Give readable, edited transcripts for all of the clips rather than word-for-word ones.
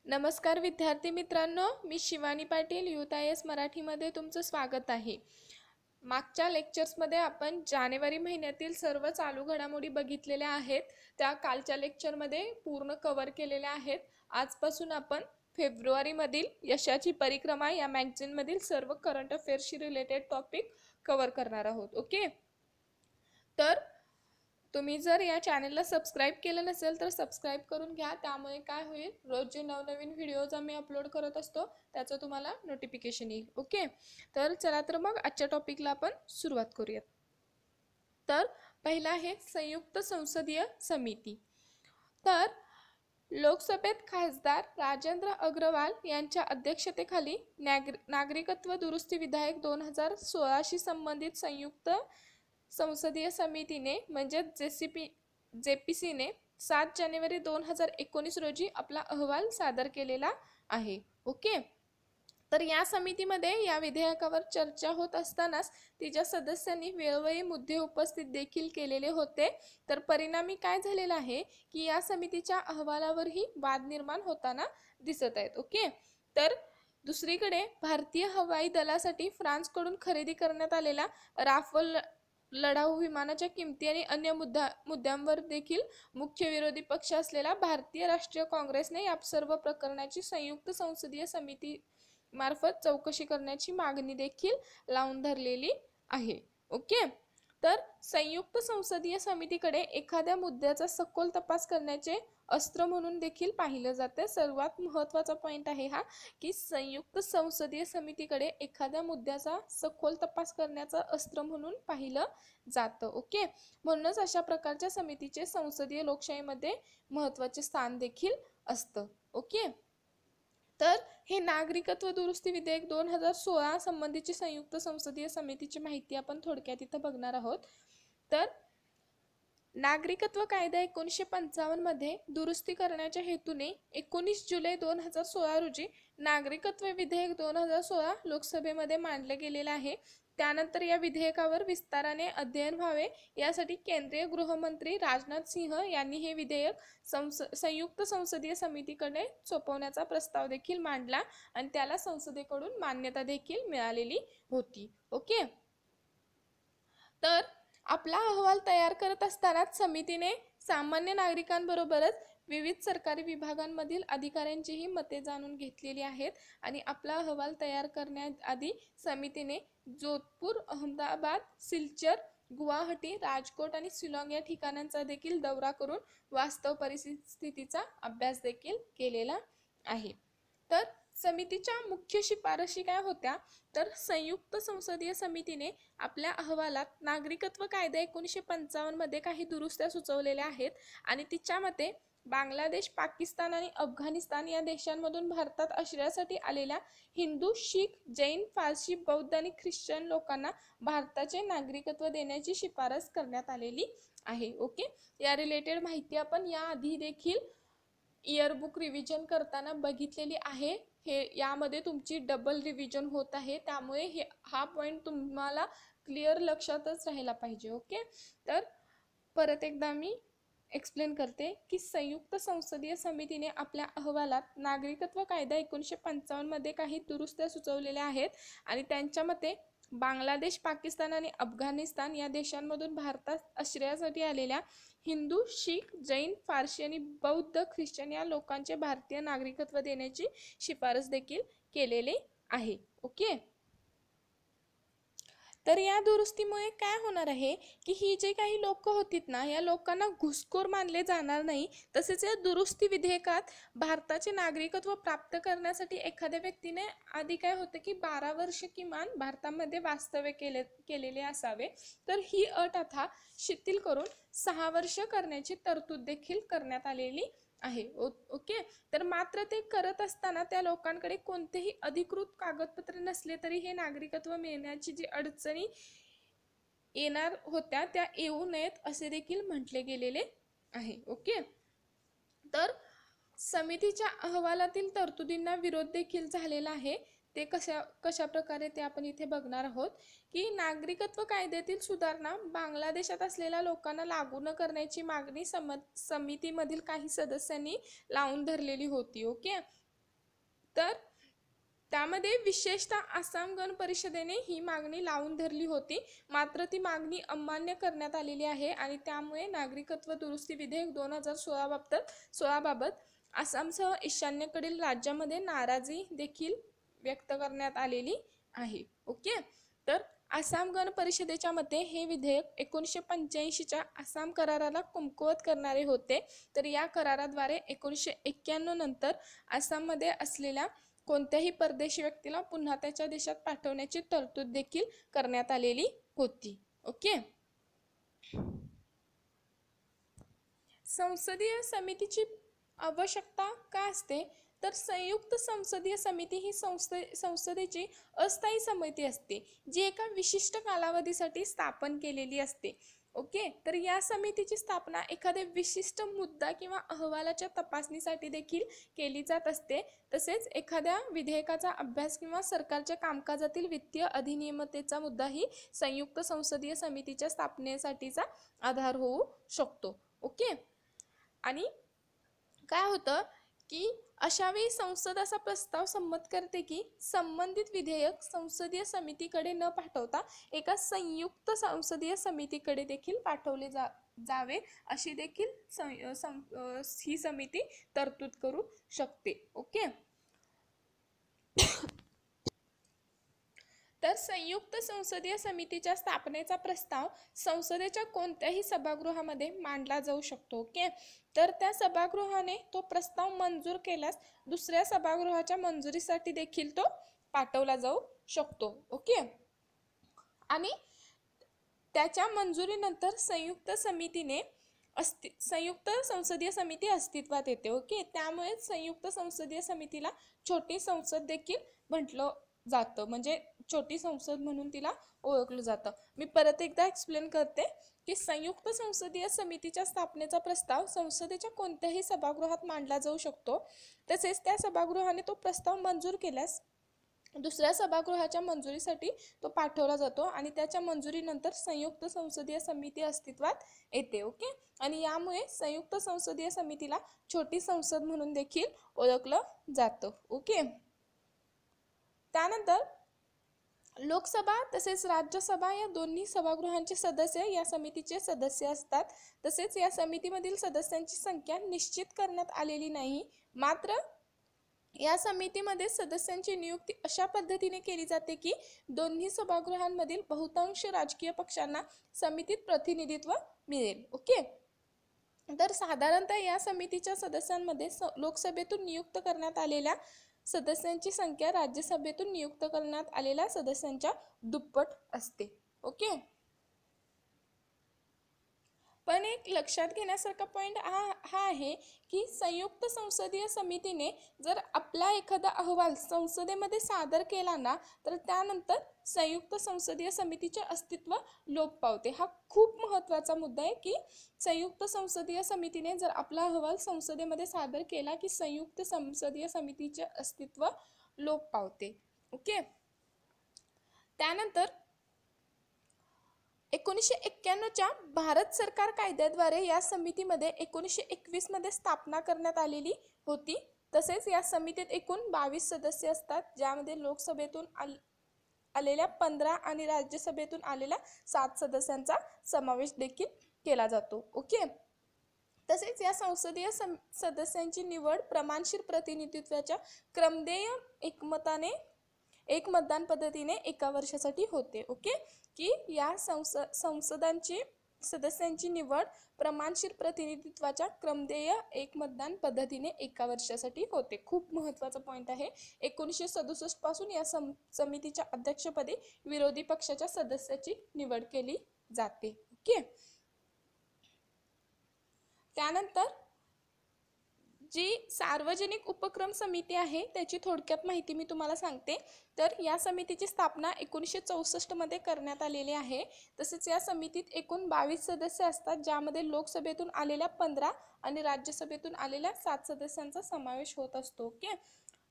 नमस्कार विद्यार्थी मित्रांनो, मी शिवानी पाटील यूथ IAS मराठीमध्ये तुमचं स्वागत आहे। मागच्या लेक्चर्समध्ये आपण जानेवारी महिन्यातील सर्व चालू घडामोडी बघितलेल्या आहेत। त्या कालच्या लेक्चरमध्ये पूर्ण कव्हर केलेल्या आहेत। आजपासून आपण फेब्रुवारी मधील यशाची परिक्रमा या मॅगझिन मधील सर्व करंट अफेअर्सशी रिलेटेड टॉपिक कव्हर करणार आहोत। ओके, तर तुम्ही जर या चॅनलला सबस्क्राइब केलं नसेल तर सबस्क्राइब करून घ्या। त्यामुळे काय होईल, रोज जे नवनवीन व्हिडिओज आम्ही अपलोड करत असतो त्याचं तुम्हाला नोटिफिकेशन येईल। ओके, तर चला तर मग आजच्या टॉपिकला आपण सुरुवात करूयात। तर पहिला आहे संयुक्त संसदीय समिती। तर लोकसभेत खासदार राजेंद्र अग्रवाल यांच्या अध्यक्षतेखाली नागरिकत्व दुरुस्ती विधेयक 2016शी संबंधित संयुक्त संसदीय समितीने म्हणजे JPC ने 7 जानेवारी 2019 रोजी आपला अहवाल सादर केलेला आहे। ओके, तर या समितीमध्ये या विधेयकावर चर्चा होत असतानाच तिच्या सदस्यांनी वेळोवेळी मुद्दे उपस्थित देखील केलेले होते। तर परिणामी काय झालेलं आहे की या समितीच्या अहवालावरही वाद निर्माण होताना दिसत आहेत। ओके, तर दुसरीकडे भारतीय हवाई दलासाठी फ्रान्सकडून खरेदी करण्यात आलेला राफेल लढाऊ विमानाच्या किमती आणि अन्य मुद्द्यांवर देखील मुख्य विरोधी पक्ष असलेला भारतीय राष्ट्रीय काँग्रेसने या सर्व प्रकरणाची संयुक्त संसदीय समिती मार्फत चौकशी करण्याची मागणी देखील लावून धरलेली आहे। ओके, तर संयुक्त संसदीय समितीकडे एखाद्या मुद्द्याचा सखोल तपास करण्याचे अस्त्र म्हणून देखील पाहिलं जाते। सर्वात महत्त्वाचा पॉइंट आहे हा की संयुक्त संसदीय समितीकडे एखाद्या मुद्द्याचा सखोल तपास करण्याचा अस्त्र म्हणून पाहिलं जातं। ओके, म्हणूनच अशा प्रकारच्या समितीचे संसदीय लोकशाहीमध्ये महत्त्वाचे स्थान देखील असतं। ओके, तर हे नागरिकत्व दुरुस्ती विधेयक 2016 संबंधीची संयुक्त संसदीय समितीची माहिती आपण थोडक्यात इथं बघणार आहोत। तर नागरिकत्व कायदा 1955 मध्ये दुरुस्ती करण्याच्या हेतूने 19 जुलै 2016 रोजी नागरिकत्व विधेयक 2016 लोकसभेमध्ये मांडले गेलेले आहे। त्यानंतर या विधेयकावर विस्ताराने अध्ययन व्हावे यासाठी केंद्रीय गृहमंत्री राजनाथ सिंह यांनी हे विधेयक संयुक्त संसदीय समितीकडे सोपवण्याचा प्रस्ताव देखील मांडला आणि त्याला संसदेकडून मान्यता देखील मिळालेली होती। ओके, तर आपला अहवाल तयार करत असताना समितीने सामान्य नागरिकांबरोबरच विविध सरकारी विभागांमधील अधिकाऱ्यांचीही मते जाणून घेतलेली आहेत आणि आपला अहवाल तयार करण्याआधी समितीने जोधपूर, अहमदाबाद, सिलचर, गुवाहाटी, राजकोट आणि शिलाँग या ठिकाणांचा देखील दौरा करून वास्तव परिस्थितीचा अभ्यास देखील केलेला आहे। तर समितीच्या मुख्य शिफारशी काय होत्या, तर संयुक्त संसदीय समितीने आपल्या अहवालात नागरिकत्व कायदा 1955 मध्ये काही दुरुस्त्या सुचवलेल्या आहेत आणि तिच्या मते बांगलादेश, पाकिस्तान आणि अफगाणिस्तान या देशांमधून भारतात आश्रयासाठी आलेल्या हिंदू, शीख, जैन, पारशी, बौद्ध आणि ख्रिश्चन लोकांना भारताचे नागरिकत्व देण्याची शिफारस करण्यात आलेली आहे। ओके, या रिलेटेड माहिती आपण याआधी देखील इयरबुक रिव्हिजन करताना बघितलेली आहे। हे यामध्ये तुमची डबल रिव्हिजन होत आहे, त्यामुळे हा पॉइंट तुम्हाला क्लिअर लक्षातच राहायला पाहिजे। ओके, तर परत एकदा मी एक्सप्लेन करते की संयुक्त संसदीय समितीने आपल्या अहवालात नागरिकत्व कायदा 1955 मध्ये काही दुरुस्त्या सुचवलेल्या आहेत आणि त्यांच्या मते बांगलादेश, पाकिस्तान आणि अफगाणिस्तान या देशांमधून भारतात आश्रयासाठी आलेल्या हिंदू, शीख, जैन, पारशी आणि बौद्ध, ख्रिश्चन या लोकांचे भारतीय नागरिकत्व देण्याची शिफारस देखील केलेली आहे। ओके, तर या दुरुस्तीमुळे काय होणार आहे की ही जे काही लोक होतीत ना, या लोकांना घुसखोर मानले जाणार नाही। तसेच या दुरुस्ती विधेयकात भारताचे नागरिकत्व प्राप्त करण्यासाठी एखाद्या व्यक्तीने आधी काय होतं की 12 वर्ष किमान भारतामध्ये वास्तव्य केलेले असावे, तर ही अट आता शिथिल करून 6 वर्ष करण्याची तरतूद देखील करण्यात आलेली आहे। ओके, तर मात्र ते करत असताना त्या लोकांकडे कोणतेही अधिकृत कागदपत्र नसले तरी हे नागरिकत्व मिळण्याची जी अडचणी येणार होत्या त्या येऊ नयेत असे देखील म्हटले गेलेले आहे। ओके, तर समितीच्या अहवालातील तरतुदींना विरोध देखील झालेला आहे। ते कशा प्रकारे ते आपण इथे बघणार आहोत की नागरिकत्व कायद्यातील सुधारणा बांगलादेशात असलेल्या लोकांना लागू न करण्याची मागणी समितीमधील काही सदस्यांनी लावून धरलेली होती। ओके, तर त्यामध्ये विशेषतः आसाम गण परिषदेने ही मागणी लावून धरली होती, मात्र ती मागणी अमान्य करण्यात आलेली आहे आणि त्यामुळे नागरिकत्व दुरुस्ती विधेयक 2016 बाबत आसामसह ईशान्येकडील राज्यामध्ये नाराजी देखील व्यक्त करण्यात आलेली आहे. ओके, तर आसाम गण परिषदेच्या मते हे विधेयक 1985च्या आसाम कराराला कमकुवत करणारे होते. तर या कराराद्वारे 1991 नंतर आसाममध्ये असलेल्या कोणत्याही परदेशी व्यक्तीला पुन्हा त्याच्या देशात पाठवण्याची तरतूद देखील करण्यात आलेली होती. ओके, संसदीय समितीची आवश्यकता का असते? तर संयुक्त संसदीय समिती ही संसदेची अस्थायी समिती असते, जी एका विशिष्ट कालावधीसाठी स्थापन केलेली असते. ओके, तर या समितीची स्थापना एखाद्या विशिष्ट मुद्दा किंवा अहवालाच्या तपासणीसाठी देखील केली जात असते. तसेच एखाद्या विधेयकाचा अभ्यास किंवा सरकारच्या कामकाजातील वित्तीय अनियमिततेचा मुद्दाही संयुक्त संसदीय समितीच्या स्थापनेसाठीचा आधार होऊ शकतो. ओके, आणि काय होतं की अशावेळी संसद असा प्रस्ताव संमत करते की संबंधित विधेयक संसदीय समितीकडे न पाठवता एका संयुक्त संसदीय समितीकडे देखील पाठवले जावे अशी देखील ही समिती तरतूद करू शकते. ओके, तर संयुक्त संसदीय समितीच्या स्थापनेचा प्रस्ताव संसदेच्या कोणत्याही सभागृहामध्ये मांडला जाऊ शकतो. ओके, तर त्या सभागृहाने तो प्रस्ताव मंजूर केल्यास दुसऱ्या सभागृहाच्या मंजुरीसाठी देखील तो पाठवला जाऊ शकतो. ओके, आणि त्याच्या मंजुरीनंतर संयुक्त संसदीय समिती अस्तित्वात येते. ओके, त्यामुळे संयुक्त संसदीय समितीला छोटी संसद देखील म्हटलं जातं, म्हणजे छोटी संसद म्हणून तिला ओळखलं जातं. मी परत एकदा एक्सप्लेन करते की संयुक्त संसदीय समितीच्या स्थापनेचा प्रस्ताव संसदेच्या कोणत्याही सभागृहात मांडला जाऊ शकतो. तसेच त्या सभागृहाने तो प्रस्ताव मंजूर केल्यास दुसऱ्या सभागृहाच्या मंजुरीसाठी तो पाठवला जातो आणि त्याच्या मंजुरीनंतर संयुक्त संसदीय समिती अस्तित्वात येते. ओके, आणि यामुळे संयुक्त संसदीय समितीला छोटी संसद म्हणून देखील ओळखलं जातं. ओके, त्यानंतर लोकसभा तसेच राज्यसभा या दोन्ही सभागृहांचे सदस्य या समितीचे सदस्य असतात. तसेच या समितीमधील सदस्यांची संख्या निश्चित करण्यात आलेली नाही, मात्र या समितीमध्ये सदस्यांची नियुक्ती अशा पद्धतीने केली जाते की दोन्ही सभागृहांमधील बहुतांश राजकीय पक्षांना समितीत प्रतिनिधित्व मिळेल. ओके, तर साधारणतः या समितीच्या सदस्यांमध्ये लोकसभेतून नियुक्त करण्यात आलेल्या सदस्यांची संख्या राज्यसभेतून नियुक्त करण्यात आलेल्या सदस्यांच्या दुप्पट असते. ओके, पण एक लक्षात घेण्यासारखा पॉईंट हा आहे की संयुक्त संसदीय समितीने जर आपला एखादा अहवाल संसदेमध्ये सादर केला ना, तर त्यानंतर संयुक्त संसदीय समितीचे अस्तित्व लोप पावते. हा खूप महत्त्वाचा मुद्दा आहे की संयुक्त संसदीय समितीने जर आपला अहवाल संसदेमध्ये सादर केला की संयुक्त संसदीय समितीचे अस्तित्व लोप पावते. ओके, त्यानंतर 1991च्या भारत सरकार कायद्याद्वारे या समितीमध्ये 1921 मध्ये स्थापना करण्यात आलेली होती. तसेच या समितीत एकूण 22 सदस्य असतात, ज्यामध्ये लोकसभेतून आलेल्या 15 आणि राज्यसभेतून आलेल्या 7 सदस्यांचा समावेश देखील केला जातो. ओके, तसेच या संसदीय सदस्यांची निवड प्रमाणशीर प्रतिनिधित्वाच्या क्रमदेय एक मतदान पद्धतीने एका वर्षासाठी होते. ओके, की या संसदांची सदस्यांची निवड प्रमाणशीर प्रतिनिधित्वाच्या क्रमदेय एक मतदान पद्धतीने एका वर्षासाठी होते. खूप महत्त्वाचा पॉईंट आहे. 1967 पासून या समितीच्या अध्यक्षपदी विरोधी पक्षाच्या सदस्याची निवड केली जाते. ओके, त्यानंतर जी सार्वजनिक उपक्रम समिती आहे त्याची थोडक्यात माहिती मी तुम्हाला सांगते. तर या समितीची स्थापना 1964 मध्ये करण्यात आलेली आहे. तसेच या समितीत एकूण 22 सदस्य असतात, ज्यामध्ये लोकसभेतून आलेल्या 15 आणि राज्यसभेतून आलेल्या 7 सदस्यांचा समावेश होत असतो. ओके,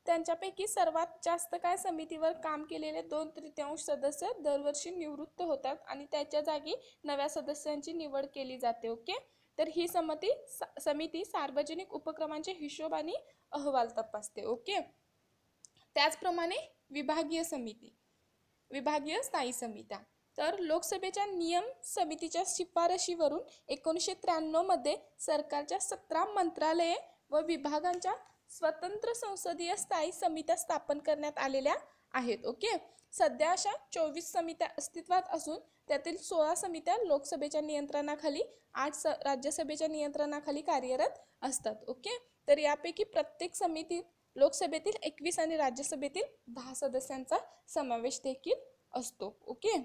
त्यांच्यापैकी सर्वात जास्त काय समितीवर काम केलेले 2/3 सदस्य दरवर्षी निवृत्त होतात आणि त्याच्या जागी नव्या सदस्यांची निवड केली जाते. ओके, तर ही समिती सार्वजनिक उपक्रमांचे हिशोब आणि अहवाल तपासते. ओके, त्याचप्रमाणे विभागीय समिती, विभागीय स्थायी समित्या, तर लोकसभेच्या नियम समितीच्या शिफारशीवरून 1993 मध्ये सरकारच्या 17 मंत्रालये व विभागांच्या स्वतंत्र संसदीय स्थायी समित्या स्थापन करण्यात आलेल्या आहेत. ओके, सध्या अशा 24 समित्या अस्तित्वात असून त्यातील 16 समित्या लोकसभेच्या नियंत्रणाखाली, 8 राज्यसभेच्या नियंत्रणाखाली कार्यरत असतात. ओके, तर यापैकी प्रत्येक समितीत लोकसभेतील 21 आणि राज्यसभेतील 10 सदस्यांचा समावेश देखील असतो. ओके,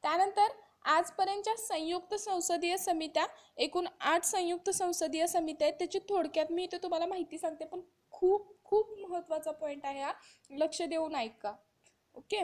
त्यानंतर आजपर्यंतच्या संयुक्त संसदीय समित्या, एकूण 8 संयुक्त संसदीय समित्या आहेत. त्याची थोडक्यात मी इथे तुम्हाला माहिती सांगते, पण खूप खूप महत्त्वाचा पॉईंट आहे हा, लक्ष देऊन ऐका. ओके,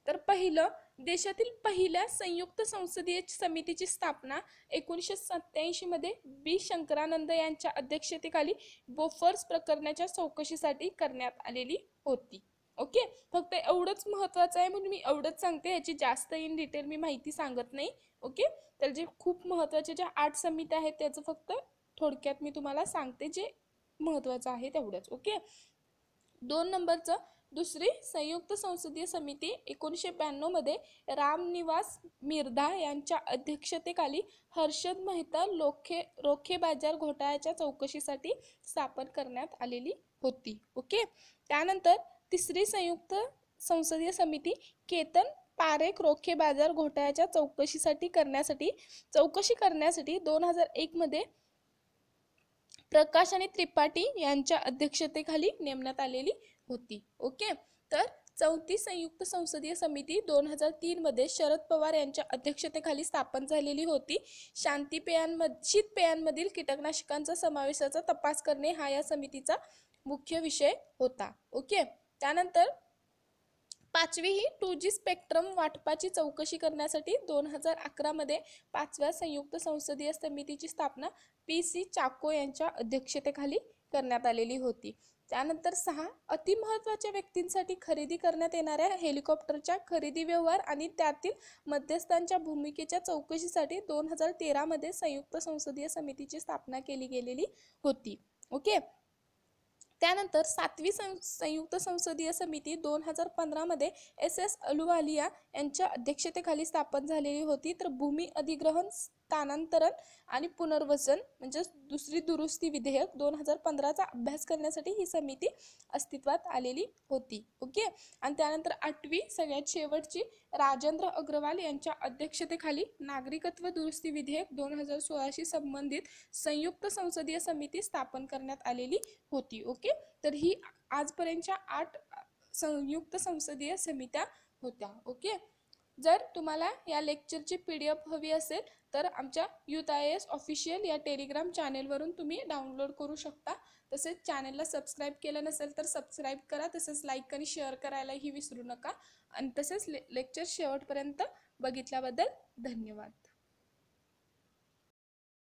तर पहिलं, देशातील पहिल्या संयुक्त संसदीय समितीची स्थापना 1987 मध्ये बी शंकरानंद यांच्या अध्यक्षतेखाली बोफोर्स प्रकरणाच्या चौकशीसाठी करण्यात आलेली होती. ओके, फक्त एवढंच महत्त्वाचं आहे म्हणून मी एवढंच सांगते, याची जास्त इन डिटेल मी माहिती सांगत नाही. ओके, तर जे खूप महत्त्वाचे ज्या 8 समित्या आहेत त्याचं फक्त थोडक्यात मी तुम्हाला सांगते, जे महत्त्वाचं आहे तेवढंच. ओके, 2 नंबरचं, दुसरी संयुक्त संसदीय समिती 1992 मध्ये रामनिवास मिर्धा यांच्या अध्यक्षतेखाली हर्षद मेहता रोखे बाजार घोटाळ्याच्या चौकशीसाठी स्थापन करण्यात आलेली होती. ओके, त्यानंतर तिसरी संयुक्त संसदीय समिती केतन पारेख रोखे बाजार घोटाळ्याच्या चौकशी करण्यासाठी 2001 मध्ये प्रकाश आणि त्रिपाठी यांच्या अध्यक्षतेखाली नेमण्यात आलेली होती. ओके, तर चौथी संयुक्त संसदीय समिती 2003 मध्ये शरद पवार यांच्या अध्यक्षतेखाली स्थापन झालेली होती. शीतपेयांमधील कीटकनाशकांचा समावेशाचा तपास करणे हा या समितीचा मुख्य विषय होता. ओके, त्यानंतर पाचवी ही 2G स्पेक्ट्रम वाटपाची चौकशी करण्यासाठी 2011 मध्ये 5व्या संयुक्त संसदीय समितीची स्थापना PC चाको यांच्या अध्यक्षतेखाली करण्यात आलेली होती. त्यानंतर 6, अतिमहत्त्वाच्या व्यक्तींसाठी खरेदी करण्यात येणाऱ्या हेलिकॉप्टरच्या खरेदी व्यवहार आणि त्यातील मध्यस्थांच्या भूमिकेच्या चौकशीसाठी 2013 मध्ये संयुक्त संसदीय समितीची स्थापना केली गेलेली होती. ओके, त्यानंतर 7वी संयुक्त संसदीय समिती 2015 मध्ये SS अहलुवालिया यांच्या अध्यक्षतेखाली स्थापन झालेली होती. तर भूमी अधिग्रहण, स्थानांतरण आणि पुनर्वसन म्हणजे दुसरी दुरुस्ती विधेयक 2015चा अभ्यास करण्यासाठी ही समिती अस्तित्वात आलेली होती. ओके, आणि त्यानंतर 8वी सगळ्यात शेवटची राजेंद्र अग्रवाल यांच्या अध्यक्षतेखाली नागरिकत्व दुरुस्ती विधेयक 2016शी संबंधित संयुक्त संसदीय समिती स्थापन करण्यात आलेली होती. ओके, तर ही आजपर्यंतच्या 8 संयुक्त संसदीय समित्या होत्या. ओके, जर तुम्हाला या लेक्चरची PDF हवी असेल तर आमच्या यूथ IAS ऑफिशियल या टेलिग्राम चॅनेलवरून तुम्ही डाउनलोड करू शकता. तसेच चॅनेलला सबस्क्राईब केलं नसेल तर सबस्क्राईब करा. तसेच लाईक आणि शेअर करायलाही विसरू नका. आणि तसेच लेक्चर शेवटपर्यंत बघितल्याबद्दल धन्यवाद.